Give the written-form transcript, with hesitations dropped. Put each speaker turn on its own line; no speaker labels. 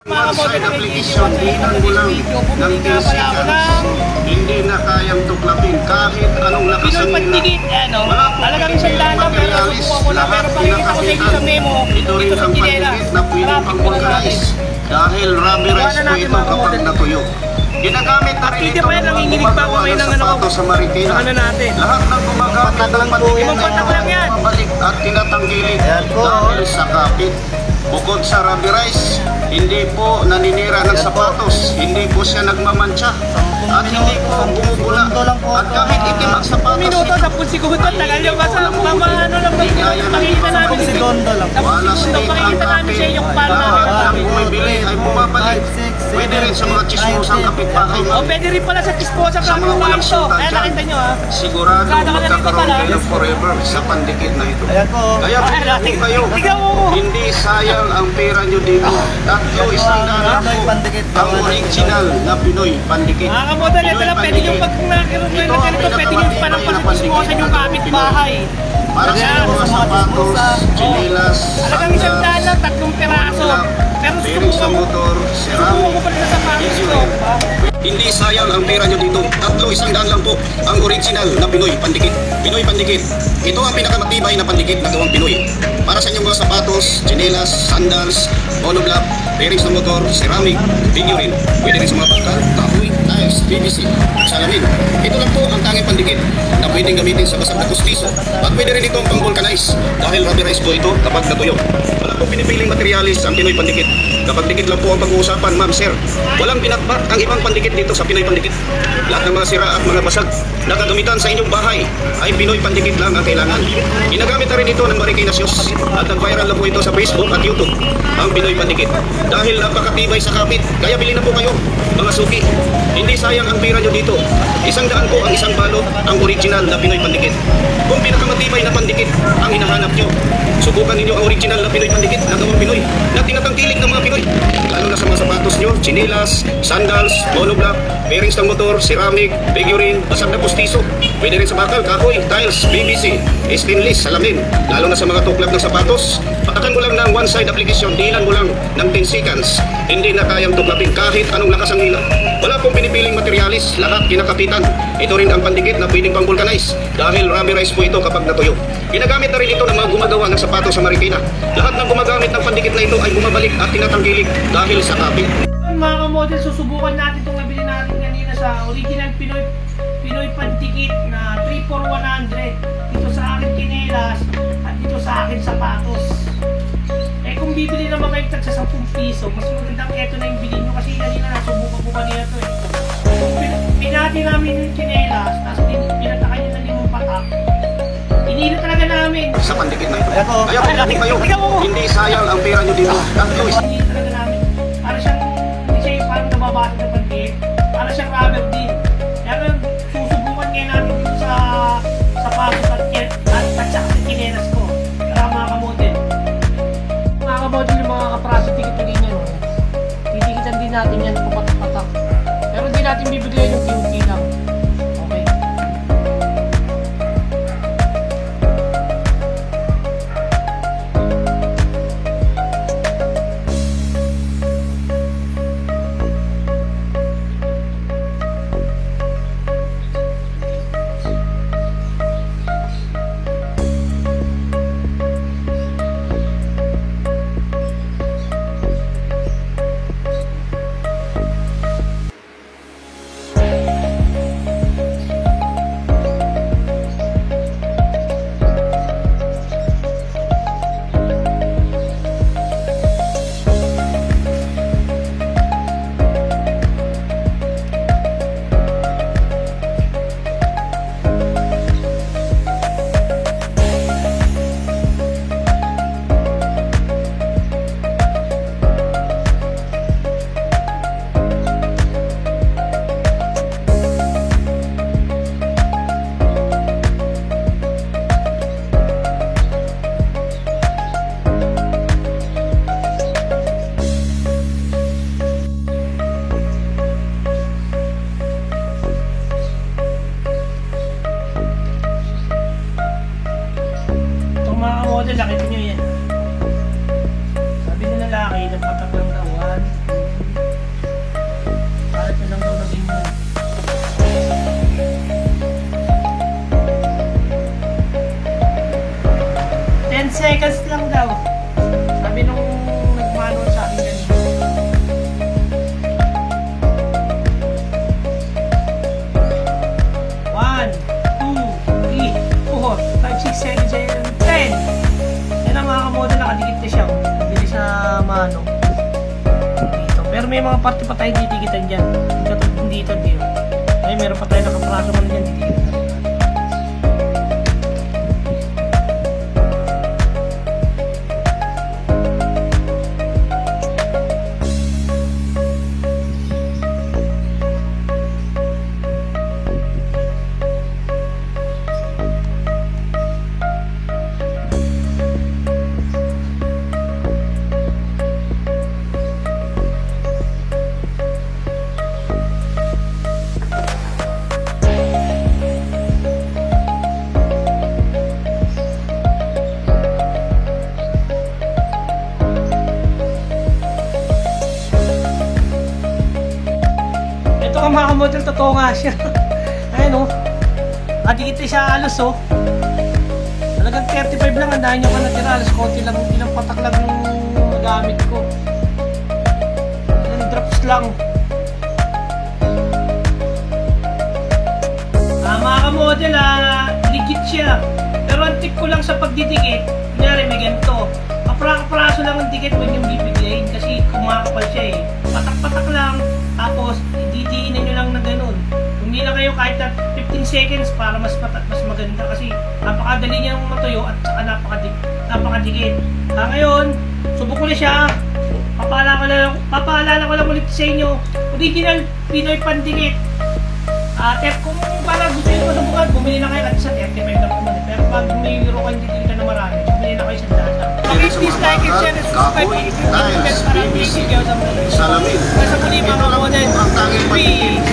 One-side application, bilang mo lang ng 10 seconds. Hindi na kayang tuklapin kahit anong lakas ang nila. Wala po pinipiling materialis, lahat pinakapitan. Ito rin ang pandikit na pwedeng pang-vulcanize dahil rubberized po ito kapag natuyo. Ginagamit na rin ito ng gumagawa ng sapatos sa Marikina. Lahat ng gumagamit ng pandikit ay mabalik at tinatanggilit dahil sa kapit. Bukod sa rubberized, hindi po naninira ng sapatos, hindi po siya nagmamantsa, at hindi po bumubula. At kahit itim ang sapatos,
minuto, 10 segundo, tagal yung basta ano lang pakikita namin si Dondo lang.
Wala state ang kapit, lahat ng bumibili ay bumabalik. Pwede rin sa mga chismosang kapitbahay.
O pwede rin pala sa chismosang kapitbahay ito. Kaya nakita nyo ha.
Sigurado magkakaroon kayo forever sa pandikit na ito. Kaya po kayo, hindi sayang ang pera nyo dito. Tatlo isang daan po ang original na Pinoy pandikit.
Mga kamodel, ito lang pwede nyo pag nagkaroon kayo ng ganito, pwede nyo panampal sa chismosan yung kapitbahay.
Para sa mga sapatos, chinelas,
talagang isang daan lang, 3 peraso. Pero
bearing sa motor, ceramic, figurine. Hindi sayang ang pera nyo dito. Tatlo isang daan lang po ang original na Pinoy pandikit. Pinoy pandikit. Ito ang pinakamatibay na pandikit na gawang Pinoy. Para sa inyong mga sapatos, chinelas, sandals, monoblock, bearing sa motor, ceramic, figurine. Pwede rin sa mga pangkal, kahoy, tiles, PVC, salamin. Ito lang po ang tanging pandikit na pwedeng gamitin sa basag na kustiso. At pwede rin itong pang-vulcanize dahil rubberized po ito kapag natuyo. Wala po pinipiling materialis ang Pinoy pandikit. Kapag dikit lang po ang pag-uusapan, ma'am, sir. Walang pinakbat ang ibang pandikit dito sa Pinoy pandikit. Lahat ng mga sira at mga basag na gagamitan sa inyong bahay ay Pinoy pandikit lang ang kailangan. Ginagamit na rin ito ng Marikina Shoes at nag-viral na po ito sa Facebook at YouTube, ang Pinoy pandikit. Dahil napakatibay sa kapit, kaya bilhin na po kayo, mga suki. Hindi sayang ang pera nyo dito. 100 po ang isang balot, ang original na Pinoy pandikit. Kung pinakamatibay na pandikit ang hinahanap nyo, subukan ninyo ang original na Pinoy pandikit na gawang Pinoy na tinatangkilik ng mga Pinoy. Lalo na sa mga sapatos nyo, chinelas, sandals, monoblock, bearings ng motor, ceramic, figurine, basag na pustiso. Pwede rin sa bakal, kahoy, tiles, PVC, stainless, salamin. Lalo na sa mga tuklap ng sapatos, patakan mo lang ng one-side application, dilan mo lang ng 10 seconds. Hindi na kayang tuklapin kahit anong lakas ang hila. Wala pong pinipiling materialis, lahat kinakapitan. Ito rin ang pandikit na pwedeng pang-vulcanize dahil rubberized po ito kapag natuyo. Ginagamit na rin ito ng mga gumagawa ng sapatos sa Marikina. Lahat ng gumagamit ng pandikit na ito ay bumabalik at tinatanggilik dahil sa kapit.
Mga kamodel, susubukan natin itong nabili natin kanina sa original Pinoy pandikit na 3-for-100. Dito sa akin kinelas at dito sa akin sapatos. Eh kung bibili naman kayo tag sa 10 piso, mas magandang eto na yung bilhin nyo kasi kanina nasubukan po kanina ito eh. Pinati namin yung kinelas, tapos pinatakan nyo ng 5 patak. Inino talaga namin.
Sa pandikit na ito. Kaya kung kayo, hindi sayang ang pera nyo dito.
Inino talaga namin. Para siyang, hindi siya yung parang nababasa ng pandikit. Para siyang rubber din. Kaya susubukan ngayon namin dito sa sapatos at saka sa kinelas ko. Kaya mga kamodel. Mga kamodel yung mga kapraso tikit na ganyan. Titikitan din natin yan papatak-patak. Pero hindi natin bibigyan yung PUP lang. Okay. seconds lang daw. Sabi nung nagmanual sa akin ganito. 1, 2, 3, 4, 5, 6, 7, 10. Yan ang mga kamodel, nakadikit na siya. Bilis sa mano. Dito. Pero may mga parte pa tayo didikitan dyan. Katulad dito, dito. Ay, meron pa tayo nakapraso man dyan didikitan. Ito ka mga kamodel, totoo nga siya. Ayun o. Kadikit siya alos o. Talagang 35 lang, ang dahil nyo ka natira. Alos konti lang, ilang patak lang yung magamit ko. Ilang drops lang. Mga kamodel, legit siya. Pero ang tip ko lang sa pagdidikit, kunyari may ganito. Kapra-kapraso lang ang dikit when yung bibiglayin kasi kumakapal siya eh. Patak-patak lang. Tapos, didiinan nyo lang na ganun. Humila kayo kahit na 15 seconds para mas maganda kasi napakadali niyang matuyo at saka napakadikit. Ngayon, subok ko na siya. Papaalala ko lang ulit sa inyo. Original Pinoy pandikit. Kung para gusto nyo masubukan, bumili na kayo at sa 35 na pumunit. Pero pag may euro kayo hindi ka na marami, bumili na kayo sa data. Please like and share and subscribe to YouTube channel para updated kayo sa mga.
Salamin.
Sa muli mga model. Peace!